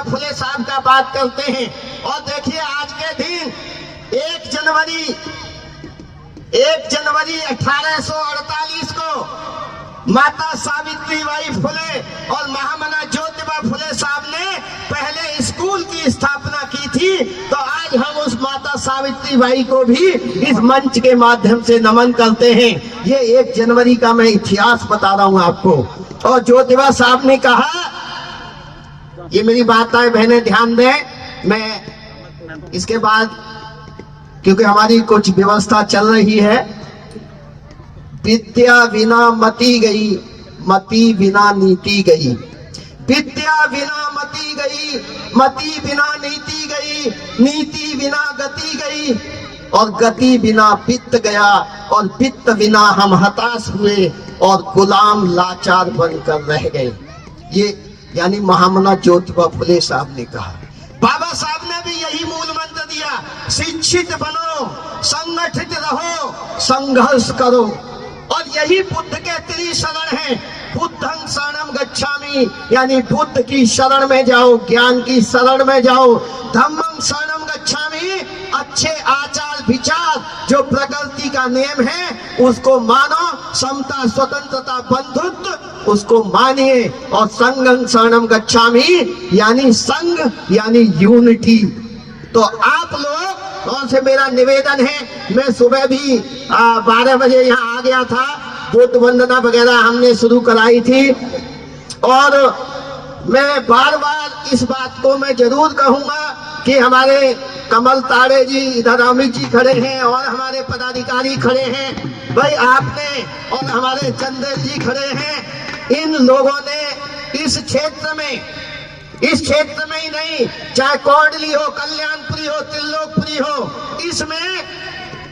ज्योतिबा फुले साहब का बात करते हैं। और देखिए आज के दिन 1 जनवरी 1848 को माता सावित्रीबाई फुले और महामना ज्योतिबा फुले साहब ने पहले स्कूल की स्थापना की थी। तो आज हम उस माता सावित्रीबाई को भी इस मंच के माध्यम से नमन करते हैं। ये 1 जनवरी का मैं इतिहास बता रहा हूं आपको। और ज्योतिबा साहब ने कहा, ये मेरी बात है बहनें ध्यान दें, मैं इसके बाद क्योंकि हमारी कुछ व्यवस्था चल रही है। विद्या बिना मति गई, मति बिना नीति गई। विद्या बिना मति गई, मति बिना नीति गई, नीति बिना गति गई, और गति बिना वित्त गया, और वित्त बिना हम हताश हुए और गुलाम लाचार बनकर रह गए। ये यानी महामना ज्योतिबा फुले साहब ने कहा। बाबा साहब ने भी यही मूल मंत्र दिया, शिक्षित बनो, संगठित रहो, संघर्ष करो। और यही बुद्ध के त्रिशरण है। बुद्धं शरणं गच्छामि, यानी बुद्ध की शरण में जाओ, ज्ञान की शरण में जाओ। धम्मं शरणं गच्छामि, अच्छे आचार विचार जो प्रकृति का नियम है उसको मानो, समता स्वतंत्रता बंधुत्व उसको मानिए। और संघं शरणं गच्छामि, यानी संघ यानी यूनिटी। तो आप लोग कौन से मेरा निवेदन है, मैं सुबह भी 12 बजे यहाँ आ गया था, बुद्ध वंदना वगैरह हमने शुरू कराई थी। और मैं बार बार इस बात को मैं जरूर कहूंगा कि हमारे कमल ताड़े जी, इधर अमित जी खड़े हैं और हमारे पदाधिकारी खड़े हैं, भाई आपने, और हमारे चंदेल जी खड़े हैं। इन लोगों ने इस क्षेत्र में ही नहीं, चाहे कोडली हो, कल्याणपुरी हो, त्रिलोकपुरी हो, इसमें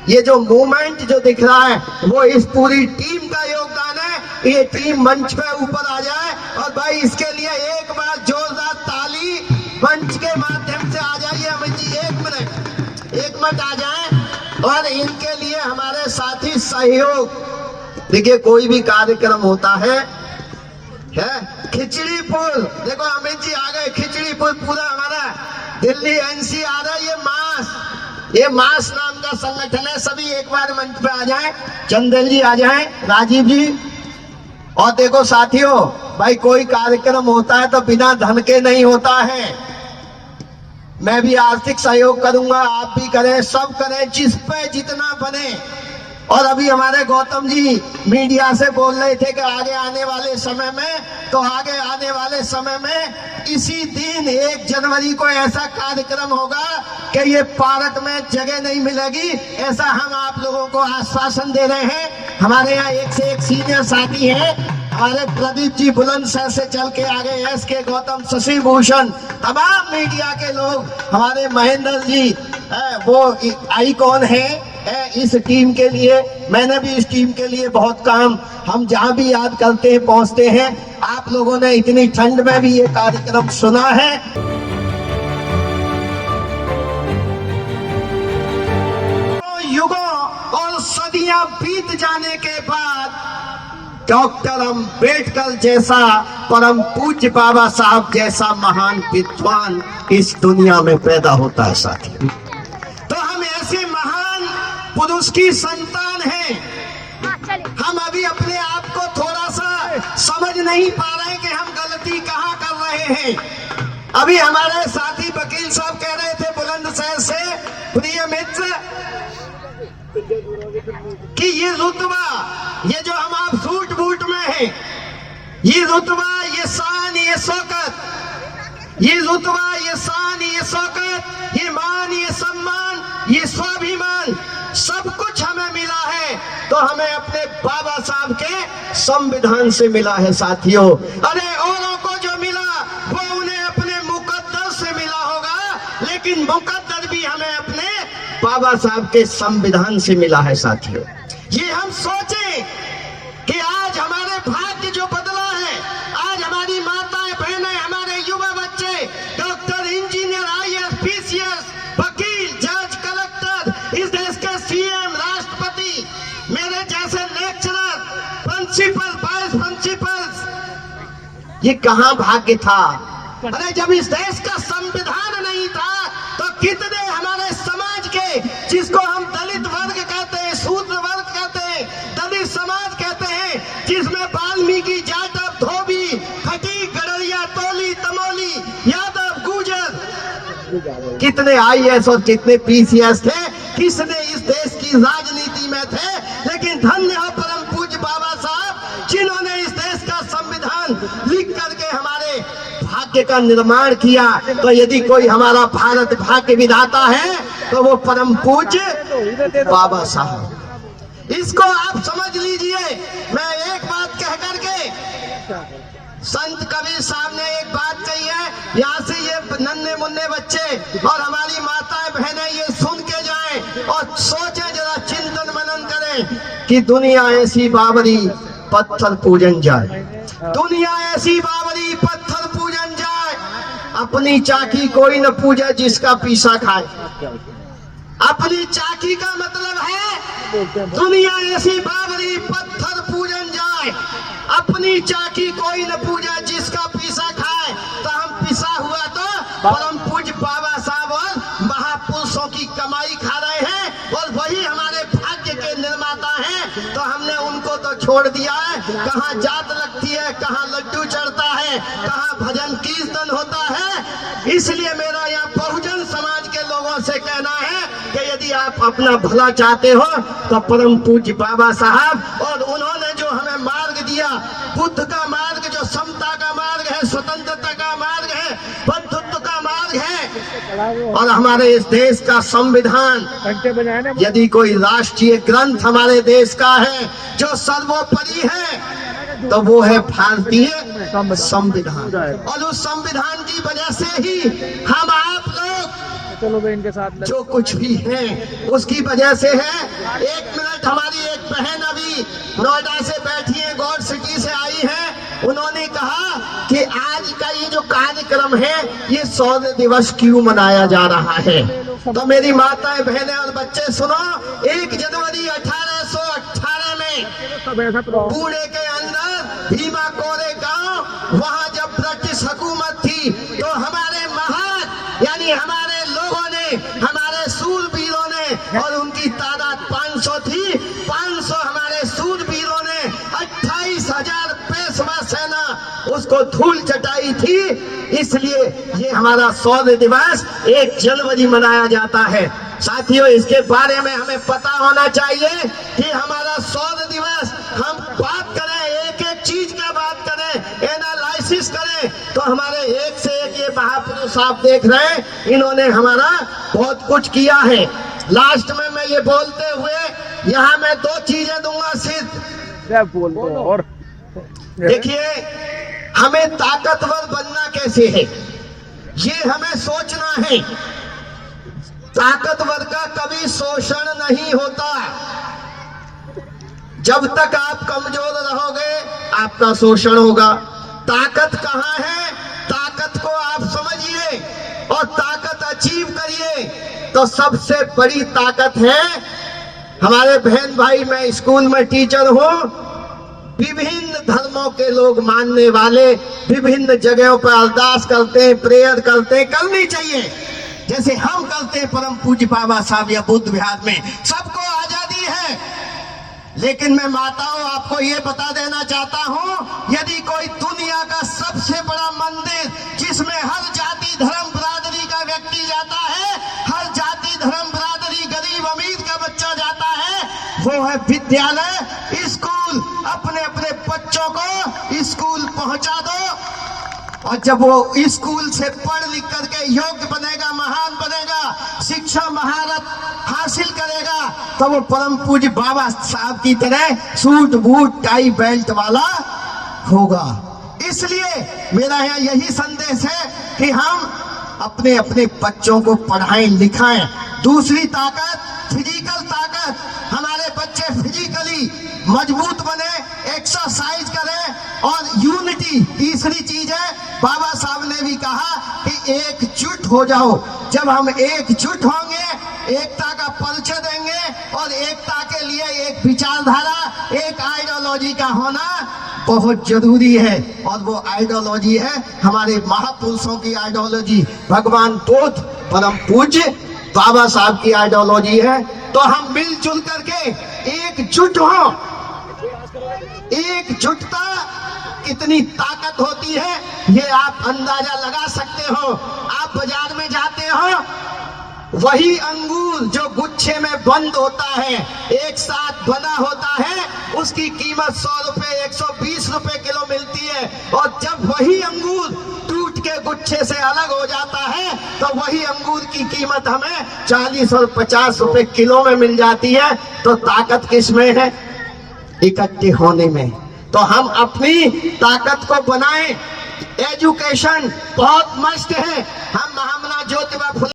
ये जो मूवमेंट जो दिख रहा है वो इस पूरी टीम का योगदान है। ये टीम मंच पे ऊपर आ जाए, और भाई इसके लिए एक बार जोरदार ताली मंच के माध्यम से आ जाइए। अमित जी 1 मिनट आ जाएं। और इनके लिए हमारे साथी सहयोग। देखिए कोई भी कार्यक्रम होता है खिचड़ी पुल, देखो अमित जी आ गए, खिचड़ी पुल पूरा हमारा दिल्ली NCR, ये मास नाम का संगठन है। सभी एक बार मंच पे आ जाएं, चंदेल जी आ जाएं, राजीव जी। और देखो साथियों, भाई कोई कार्यक्रम होता है तो बिना धन के नहीं होता है। मैं भी आर्थिक सहयोग करूंगा, आप भी करें, सब करें, जिस पे जितना बने। और अभी हमारे गौतम जी मीडिया से बोल रहे थे कि आगे आने वाले समय में इसी दिन 1 जनवरी को ऐसा कार्यक्रम होगा कि ये पार्क में जगह नहीं मिलेगी, ऐसा हम आप लोगों को आश्वासन दे रहे हैं। हमारे यहाँ एक से एक सीनियर साथी हैं, हमारे प्रदीप जी बुलंदशहर से चल के आ गए, SK गौतम, शशि भूषण, तमाम मीडिया के लोग, हमारे महेंद्र जी वो आइकॉन है इस टीम के लिए। मैंने भी इस टीम के लिए बहुत काम, हम जहां भी याद करते हैं पहुंचते हैं। आप लोगों ने इतनी ठंड में भी ये कार्यक्रम सुना है। युगों और सदियां बीत जाने के बाद डॉक्टर अम्बेडकर जैसा, परम पूज्य बाबा साहब जैसा महान विद्वान इस दुनिया में पैदा होता है साथी। तो हम ऐसे महान पुरुष की संतान हैं। हम अभी अपने आप को थोड़ा सा समझ नहीं पा रहे कि हम गलती कहाँ कर रहे हैं। अभी हमारे साथी वकील साहब कह रहे थे बुलंदशहर से, प्रिय मित्र, कि ये रुतबा, ये जो हम आप सूट बूट में हैं, ये रुतबा, ये शान, ये शौकत, ये रुतबा, ये शान, ये शौकत, ये मान, ये सम्मान, ये स्वाभिमान, सब कुछ हमें मिला है तो हमें अपने बाबा साहब के संविधान से मिला है साथियों। अरे औरों को जो मिला वो उन्हें अपने मुकद्दर से मिला होगा, लेकिन मुकद्दर भी हमें अपने बाबा साहब के संविधान से मिला है साथियों। ये हम सोचें कि आज हमारे भाग्य जो बदला है, आज हमारी माताएं बहनें, हमारे युवा बच्चे डॉक्टर, इंजीनियर, IAS, PCS, वकील, जज, कलेक्टर, इस देश के CM, राष्ट्रपति, मेरे जैसे लेक्चरर, प्रिंसिपल, वाइस प्रिंसिपल, ये कहां भाग्य था? अरे जब इस देश का संविधान नहीं था तो कितने हमारे समाज के, जिसको हम दलित वर्ग कहते हैं, शूद्र वर्ग कहते हैं, दलित समाज कहते हैं, जिसमें वाल्मीकि, जाटव, धोबी, खटीक, गडरिया, तोली, तमोली, यादव, गुर्जर, कितने आईएएस और कितने पीसीएस थे, किसने इस देश की राजनीति में थे। लेकिन धन्य हो परम पूज्य बाबा साहब, जिन्होंने इस देश का संविधान लिख करके हमारे भाग्य का निर्माण किया। तो यदि कोई हमारा भारत भाग्य विधाता है तो वो परम पूज्य बाबा साहब। इसको आप समझ लीजिए। मैं एक बात कह करके, संत कबीर साहब ने एक बात कही है, यहाँ से ये नन्हे मुन्ने बच्चे और हमारी माताएं बहनें ये सुन के जाएं और सोचें, जरा चिंतन मनन करें कि दुनिया ऐसी बाबरी पत्थर पूजन जाए, दुनिया ऐसी बाबरी पत्थर पूजन जाए, अपनी चाकी कोई न पूजे जिसका पीसा खाए। अपनी चाकी का मतलब है दुनिया ऐसी बाबरी पत्थर पूजन जाए, अपनी चाकी कोई न पूजे जिसका पीसा खाए। तो हम पिसा हुआ तो परम पूज्य बाबा साहब और महापुरुषों की कमाई खा रहे हैं और वही हमारे भाग्य के निर्माता हैं। तो हमने उनको तो छोड़ दिया है, कहाँ जात लगती है, कहाँ लड्डू चढ़ता है, कहाँ भजन कीर्तन होता है। इसलिए मेरा यहाँ बहुजन समाज के लोगों से कहना है कि यदि आप अपना भला चाहते हो तो परम पूज्य बाबा साहब और उन्होंने जो हमें मार्ग दिया, बुद्ध का मार्ग जो समता का मार्ग है, स्वतंत्रता का मार्ग है, बंधुत्व का मार्ग है, और हमारे इस देश का संविधान, यदि कोई राष्ट्रीय ग्रंथ हमारे देश का है जो सर्वोपरि है तो वो है भारतीय संविधान। और उस संविधान की वजह से ही हम आप लोग इनके साथ जो कुछ भी है उसकी वजह से है। एक मिनट, हमारी एक बहन अभी नोएडा से बैठी है, गौड़ सिटी से आई है, उन्होंने कहा कि आज का ये जो कार्यक्रम है ये शौर्य दिवस क्यों मनाया जा रहा है। तो मेरी माताएं, बहनें और बच्चे सुनो, 1 जनवरी 1818 में पुणे के अंदर भीमा कोरे गांव, वहां जब ब्रिटिश हुकूमत थी तो हमारे महान यानी हमारे लोगों ने, हमारे सूरवीरों ने, और उनकी तादाद 500 थी, 500 हमारे सूरवीरों ने 28,000 पेशवा सेना उसको धूल चटाई थी। इसलिए ये हमारा शौर्य दिवस 1 जनवरी मनाया जाता है। साथियों, इसके बारे में हमें पता होना चाहिए कि हमारा शौर्य दिवस, हम बात करें एक एक चीज का बात करें, एनालिसिस करें, तो हमारे एक से एक ये महापुरुष आप देख रहे हैं, इन्होंने हमारा बहुत कुछ किया है। लास्ट में मैं ये बोलते हुए यहाँ मैं 2 चीजें दूंगा सिर्फ। और देखिए, हमें ताकतवर बनना कैसे है ये हमें सोचना है। ताकतवर का कभी शोषण नहीं होता। जब तक आप कमजोर रहोगे आपका शोषण होगा। ताकत कहाँ है? ताकत को आप समझिए और ताकत अचीव करिए। तो सबसे बड़ी ताकत है हमारे बहन भाई, मैं स्कूल में टीचर हूं, विभिन्न धर्मों के लोग मानने वाले विभिन्न जगहों पर अरदास करते हैं, प्रेयर करते हैं, करनी चाहिए जैसे हम करते हैं परम पूज्य बाबा साहब या बुद्ध विहार में। सबको आजादी है, लेकिन मैं माताओं आपको ये बता देना चाहता हूं, यदि कोई दुनिया का सबसे बड़ा मंदिर जिसमें हर जाति धर्म बिरादरी का व्यक्ति जाता है, हर जाति धर्म बिरादरी गरीब अमीर का बच्चा जाता है, वो है विद्यालय, स्कूल। अपने अपने बच्चों को स्कूल पहुंचा दो, और जब वो स्कूल से पढ़ लिख करके योग्य बनेगा, महान बनेगा, शिक्षा महारत हासिल करेगा, तो वो परम पूज्य बाबा साहब की तरह सूट बूट टाई बेल्ट वाला होगा। इसलिए मेरा यहाँ यही संदेश है कि हम अपने अपने बच्चों को पढ़ाएं लिखाएं। दूसरी ताकत, फिजिकल ताकत, हमारे बच्चे फिजिकली मजबूत बने, एक्सरसाइज करें, और यूनिटी तीसरी चीज है। बाबा साहब ने भी कहा कि एकजुट हो जाओ। जब हम एकजुट होंगे, एकता का परिचय देंगे, और एकता के लिए एक विचारधारा, एक आइडियोलॉजी का होना बहुत जरूरी है, और वो आइडियोलॉजी है हमारे महापुरुषों की आइडियोलॉजी, भगवान बुद्ध, परम पूज्य बाबा साहब की आइडियोलॉजी है। तो हम मिलजुल करके एकजुट हो। एकजुटता कितनी ताकत होती है ये आप अंदाजा लगा सकते हो। आप बाजार में जाते हो, वही अंगूर जो गुच्छे में बंद होता है, एक साथ बना होता है, उसकी कीमत 100 रुपए 120 रुपए किलो मिलती है, और जब वही अंगूर टूट के गुच्छे से अलग हो जाता है तो वही अंगूर की कीमत हमें 40 और 50 रुपए किलो में मिल जाती है। तो ताकत किस में है? इकट्ठे होने में। तो हम अपनी ताकत को बनाएं। एजुकेशन बहुत मस्त है। हम महामना ज्योतिबा फुले,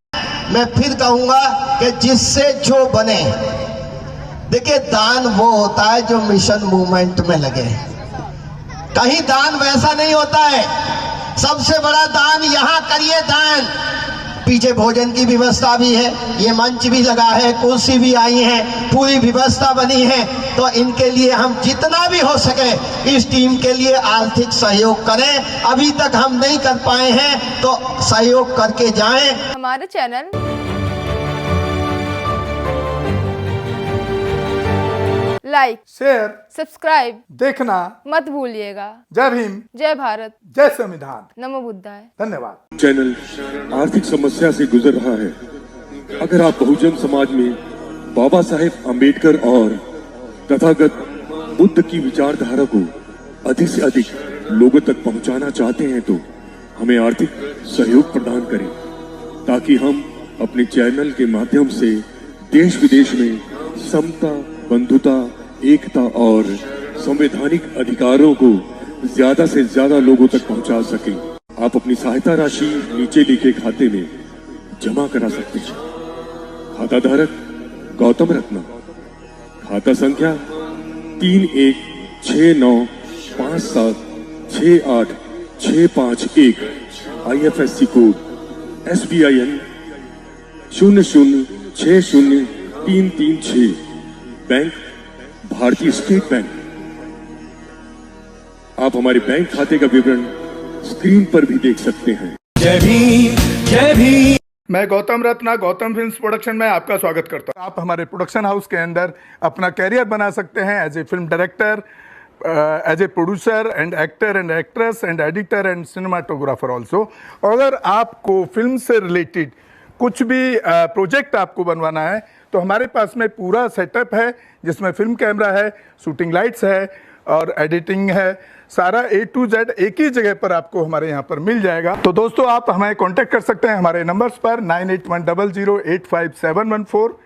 मैं फिर कहूंगा कि जिससे जो बने। देखिए, दान वो होता है जो मिशन मूवमेंट में लगे। कहीं दान वैसा नहीं होता है। सबसे बड़ा दान यहाँ करिए दान। पीछे भोजन की व्यवस्था भी है, ये मंच भी लगा है, कुर्सी भी आई है, पूरी व्यवस्था बनी है। तो इनके लिए हम जितना भी हो सके इस टीम के लिए आर्थिक सहयोग करें। अभी तक हम नहीं कर पाए हैं तो सहयोग करके जाएं। हमारे चैनल लाइक, शेयर, सब्सक्राइब देखना मत भूलिएगा। जय भीम, जय भारत, जय संविधान। नमो बुद्धाय। धन्यवाद। चैनल आर्थिक समस्या से गुजर रहा है। अगर आप बहुजन समाज में बाबा साहेब अम्बेडकर और तथागत बुद्ध की विचारधारा को अधिक से अधिक लोगों तक पहुंचाना चाहते हैं तो हमें आर्थिक सहयोग प्रदान करें, ताकि हम अपने चैनल के माध्यम से देश विदेश में समता, बंधुता, एकता और संवैधानिक अधिकारों को ज्यादा से ज्यादा लोगों तक पहुंचा सकें। आप अपनी सहायता राशि नीचे लिखे खाते में जमा करा सकते हैं। खाता धारक गौतम रत्ना, खाता संख्या 316957686551, IFSC कोड SBIN 0060336, बैंक भारतीय स्टेट बैंक। आप हमारे बैंक खाते का विवरण स्क्रीन पर भी देख सकते हैं। जय भीम, जय भीम। मैं गौतम रत्ना गौतम फिल्म्स प्रोडक्शन में आपका स्वागत करता हूं। आप हमारे प्रोडक्शन हाउस के अंदर अपना कैरियर बना सकते हैं as a film director, as a producer and actor and actress and editor and cinematographer also. अगर आपको फिल्म से रिलेटेड कुछ भी प्रोजेक्ट आपको बनवाना है तो हमारे पास में पूरा सेटअप है, जिसमें फिल्म कैमरा है, शूटिंग लाइट्स है और एडिटिंग है। सारा A to Z एक ही जगह पर आपको हमारे यहाँ पर मिल जाएगा। तो दोस्तों, आप हमें कांटेक्ट कर सकते हैं हमारे नंबर्स पर 9810085714